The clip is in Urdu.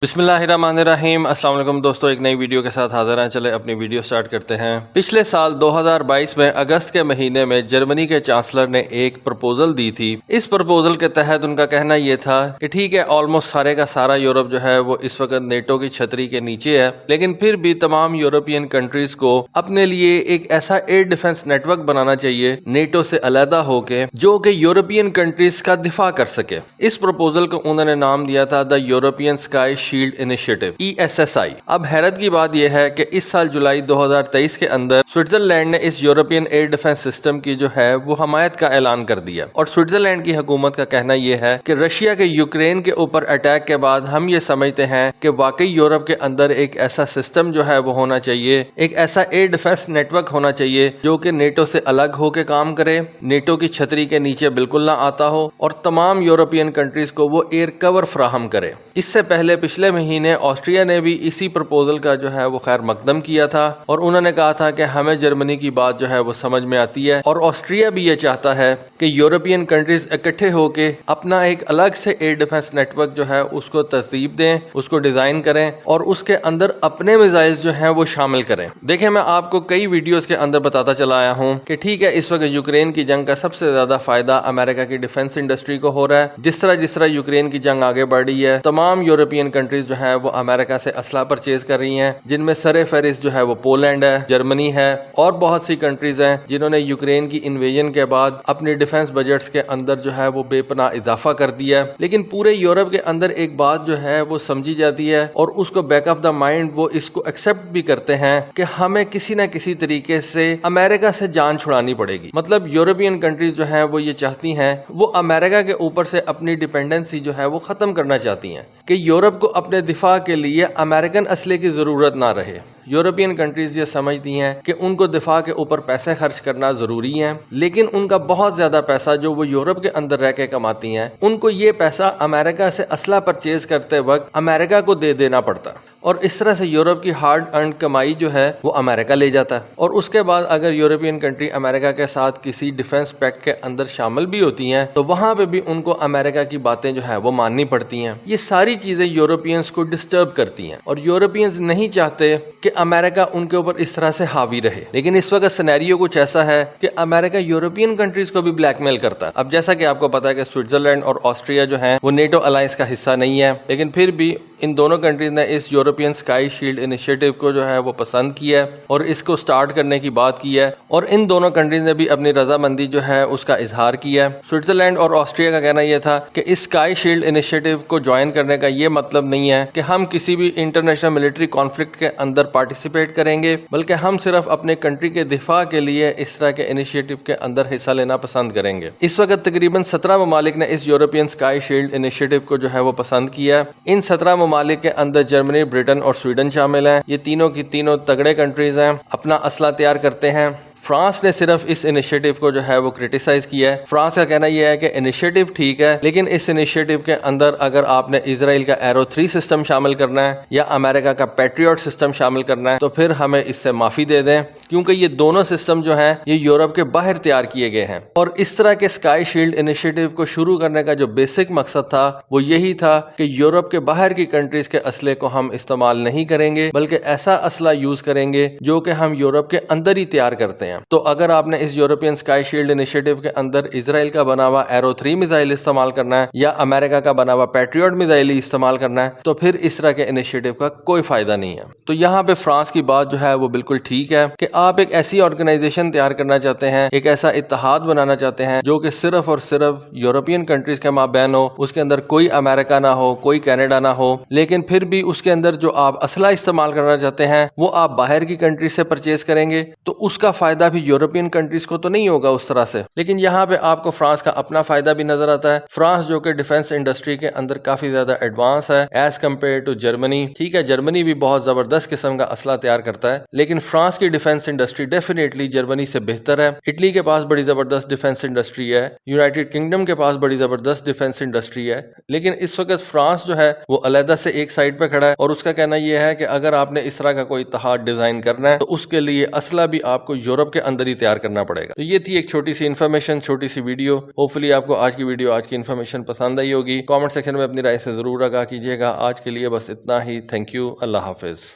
بسم اللہ الرحمن الرحیم۔ السلام علیکم دوستو، ایک نئی ویڈیو کے ساتھ حاضر ہیں۔ چلے اپنی ویڈیو سٹارٹ کرتے ہیں۔ پچھلے سال 2022 میں اگست کے مہینے میں جرمنی کے چانسلر نے ایک پرپوزل دی تھی۔ اس پرپوزل کے تحت ان کا کہنا یہ تھا کہ ٹھیک ہے، آلموسٹ سارے کا سارا یورپ جو ہے وہ اس وقت نیٹو کی چھتری کے نیچے ہے، لیکن پھر بھی تمام یورپین کنٹریز کو اپنے لیے ایک ایسا ایئر ڈیفنس نیٹ ورک بنانا چاہیے نیٹو سے علیحدہ ہو کے، جو کہ یورپین کنٹریز کا دفاع کر سکے۔ اس پرپوزل کو انہوں نے نام دیا تھا the European sky shield initiative ESSI۔ اب حیرت کی بات یہ ہے کہ اس سال جولائی 2023 کے اندر سوئٹزرلینڈ نے اس یورپین ایئر ڈیفنس سسٹم کی جو ہے وہ حمایت کا اعلان کر دیا، اور سوئٹزرلینڈ کی حکومت کا کہنا یہ ہے کہ رشیا کے یوکرین کے اوپر اٹیک کے بعد ہم یہ سمجھتے ہیں کہ واقعی یورپ کے اندر ایک ایسا سسٹم جو ہے وہ ہونا چاہیے، ایک ایسا ایئر ڈیفنس نیٹ ورک ہونا چاہیے جو کہ نیٹو سے الگ ہو کے کام کرے، نیٹو کی چھتری کے نیچے بالکل نہ آتا ہو، اور تمام یورپین کنٹریز کو وہ ایئر کور فراہم کرے۔ اس سے پہلے پچھلے مہینے آسٹریا نے بھی اسی پرپوزل کا جو ہے وہ خیر مقدم کیا تھا، اور انہوں نے کہا تھا کہ ہمیں جرمنی کی بات جو ہے وہ سمجھ میں آتی ہے، اور آسٹریا بھی یہ چاہتا ہے کہ یورپین کنٹریز اکٹھے ہو کے اپنا ایک الگ سے ایئر ڈیفنس نیٹ ورک جو ہے اس کو ترتیب دیں، اس کو ڈیزائن کریں، اور اس کے اندر اپنے میزائلز جو ہیں وہ شامل کریں۔ دیکھیں، میں آپ کو کئی ویڈیوز کے اندر بتاتا چلا آیا ہوں کہ ٹھیک ہے، اس وقت یوکرین کی جنگ کا سب سے زیادہ فائدہ امریکہ کی ڈیفنس انڈسٹری کو ہو رہا ہے۔ جس طرح یوکرین کی جنگ آگے بڑھ رہی ہے، تمام یورپین کنٹریز جو ہے وہ امریکہ سے اسلحہ پرچیز کر رہی ہیں، جن میں سر فہرست جو ہے وہ پولینڈ ہے، جرمنی ہے، اور بہت سی کنٹریز ہیں جنہوں نے یوکرین کی انویژن کے بعد اپنی ڈیفنس بجٹس کے اندر جو ہے وہ بے پناہ اضافہ کر دیا ہے۔ لیکن پورے یورپ کے اندر ایک بات جو ہے وہ سمجھی جاتی ہے، اور اس کو بیک آف دا مائنڈ وہ اس کو ایکسپٹ بھی کرتے ہیں کہ ہمیں کسی نہ کسی طریقے سے امریکہ سے جان چھڑانی پڑے گی۔ مطلب یورپین کنٹریز جو ہیں وہ یہ چاہتی ہیں، وہ امریکہ کے اوپر سے اپنی ڈیپینڈنسی جو ہے وہ ختم کرنا چاہتی ہیں کہ یورپ کو اپنے دفاع کے لیے امریکن اسلحے کی ضرورت نہ رہے۔ یورپین کنٹریز یہ سمجھتی ہیں کہ ان کو دفاع کے اوپر پیسے خرچ کرنا ضروری ہے، لیکن ان کا بہت زیادہ پیسہ جو وہ یورپ کے اندر رہ کے کماتی ہیں، ان کو یہ پیسہ امریکہ سے اسلحہ پرچیز کرتے وقت امریکہ کو دے دینا پڑتا، اور اس طرح سے یورپ کی ہارڈ ارنڈ کمائی جو ہے وہ امریکہ لے جاتا ہے۔ اور اس کے بعد اگر یورپین کنٹری امریکہ کے ساتھ کسی ڈیفنس پیکٹ کے اندر شامل بھی ہوتی ہیں تو وہاں پہ بھی ان کو امریکہ کی باتیں جو ہے وہ ماننی پڑتی ہیں۔ یہ ساری چیزیں یورپینز کو ڈسٹرب کرتی ہیں، اور یورپینز نہیں چاہتے کہ امریکہ ان کے اوپر اس طرح سے حاوی رہے۔ لیکن اس وقت سینیریو کچھ ایسا ہے کہ امریکہ یورپین کنٹریز کو بھی بلیک میل کرتا ہے۔ اب جیسا کہ آپ کو پتا ہے کہ سوئٹزرلینڈ اور آسٹریا جو ہیں وہ نیٹو الائنس کا حصہ نہیں ہے، لیکن پھر بھی ان دونوں کنٹریز نے اس یورپین اسکائی شیلڈ انیشیٹو کو جو ہے وہ پسند کیا ہے، اور اس کو سٹارٹ کرنے کی بات کی ہے، اور ان دونوں کنٹریز نے بھی اپنی رضامندی جو ہے اس کا اظہار کیا ہے۔ سوئٹزرلینڈ اور آسٹریا کا کہنا یہ تھا کہ اس اسکائی شیلڈ انیشیٹو کو جوائن کرنے کا یہ مطلب نہیں ہے کہ ہم کسی بھی انٹرنیشنل ملٹری کانفلکٹ کے اندر پارٹیسپیٹ کریں گے، بلکہ ہم صرف اپنے کنٹری کے دفاع کے لیے اس طرح کے انیشیٹو کے اندر حصہ لینا پسند کریں گے۔ اس وقت تقریباً 17 ممالک نے اس یورپین اسکائی شیلڈ انیشیٹو کو جو ہے وہ پسند کیا ہے۔ ان 17 ممالک کے اندر جرمنی، برٹن اور سویڈن شامل ہیں۔ یہ تینوں کی تینوں تگڑے کنٹریز ہیں، اپنا اسلحہ تیار کرتے ہیں۔ فرانس نے صرف اس انیشیٹو کو جو ہے وہ کرٹیسائز کیا ہے۔ فرانس کا کہنا یہ ہے کہ انیشیٹو ٹھیک ہے، لیکن اس انیشیٹو کے اندر اگر آپ نے اسرائیل کا ایرو 3 سسٹم شامل کرنا ہے یا امریکہ کا پیٹریوٹ سسٹم شامل کرنا ہے تو پھر ہمیں اس سے معافی دے دیں، کیونکہ یہ دونوں سسٹم جو ہیں یہ یورپ کے باہر تیار کیے گئے ہیں۔ اور اس طرح کے اسکائی شیلڈ انیشیٹو کو شروع کرنے کا جو بیسک مقصد تھا وہ یہی تھا کہ یورپ کے باہر کی کنٹریز کے اسلحے کو ہم استعمال نہیں کریں گے، بلکہ ایسا اسلحہ یوز کریں گے جو کہ ہم یورپ کے اندر ہی تیار کرتے ہیں۔ تو اگر آپ نے اس یورپین اسکائی شیلڈ انیشیٹو کے اندر اسرائیل کا بنا ہوا ایرو 3 میزائل استعمال کرنا ہے یا امریکہ کا بنا ہوا پیٹریوٹ میزائل استعمال کرنا ہے تو پھر اس طرح کے انیشیٹو کا کوئی فائدہ نہیں ہے۔ تو یہاں پہ فرانس کی بات جو ہے وہ بالکل ٹھیک ہے کہ آپ ایک ایسی آرگنائزیشن تیار کرنا چاہتے ہیں، ایک ایسا اتحاد بنانا چاہتے ہیں جو کہ صرف اور صرف یورپین کنٹریز کے مابین ہو، اس کے اندر کوئی امریکہ نہ ہو، کوئی کینیڈا نہ ہو، لیکن پھر بھی اس کے اندر جو آپ اسلحہ استعمال کرنا چاہتے ہیں وہ آپ باہر کی کنٹری سے پرچیز کریں گے، تو اس کا فائدہ بھی یورپین کنٹریز کو تو نہیں ہوگا اس طرح سے۔ لیکن یہاں پہ آپ کو فرانس کا اپنا فائدہ بھی نظر آتا ہے۔ فرانس جو کہ ڈیفنس انڈسٹری کے اندر کافی زیادہ ایڈوانس ہے ایز کمپیئر ٹو جرمنی۔ ٹھیک ہے، جرمنی بھی بہت زبردست قسم کا اسلحہ تیار کرتا ہے، لیکن فرانس کی ڈیفنس انڈسٹری ڈیفینیٹلی جرمنی سے بہتر ہے۔ اٹلی کے پاس بڑی زبردست ڈیفنس انڈسٹری ہے، یونائٹڈ کنگڈم کے پاس بڑی زبردست ڈیفنس انڈسٹری ہے، لیکن اس وقت فرانس جو ہے وہ علیحدہ سے ایک سائڈ پہ کھڑا ہے، اور اس کا کہنا یہ ہے کہ اگر آپ نے اس طرح کا کوئی اتحاد ڈیزائن کرنا ہے تو اس کے لیے اسلحہ بھی آپ کو یورپ یورپ کے اندر ہی تیار کرنا پڑے گا۔ تو یہ تھی ایک چھوٹی سی انفارمیشن، چھوٹی سی ویڈیو۔ ہوپفلی آپ کو آج کی ویڈیو، آج کی انفارمیشن پسند آئی ہوگی۔ کامنٹ سیکشن میں اپنی رائے سے ضرور آگاہ کیجیے گا۔ آج کے لیے بس اتنا ہی۔ تھینک یو، اللہ حافظ۔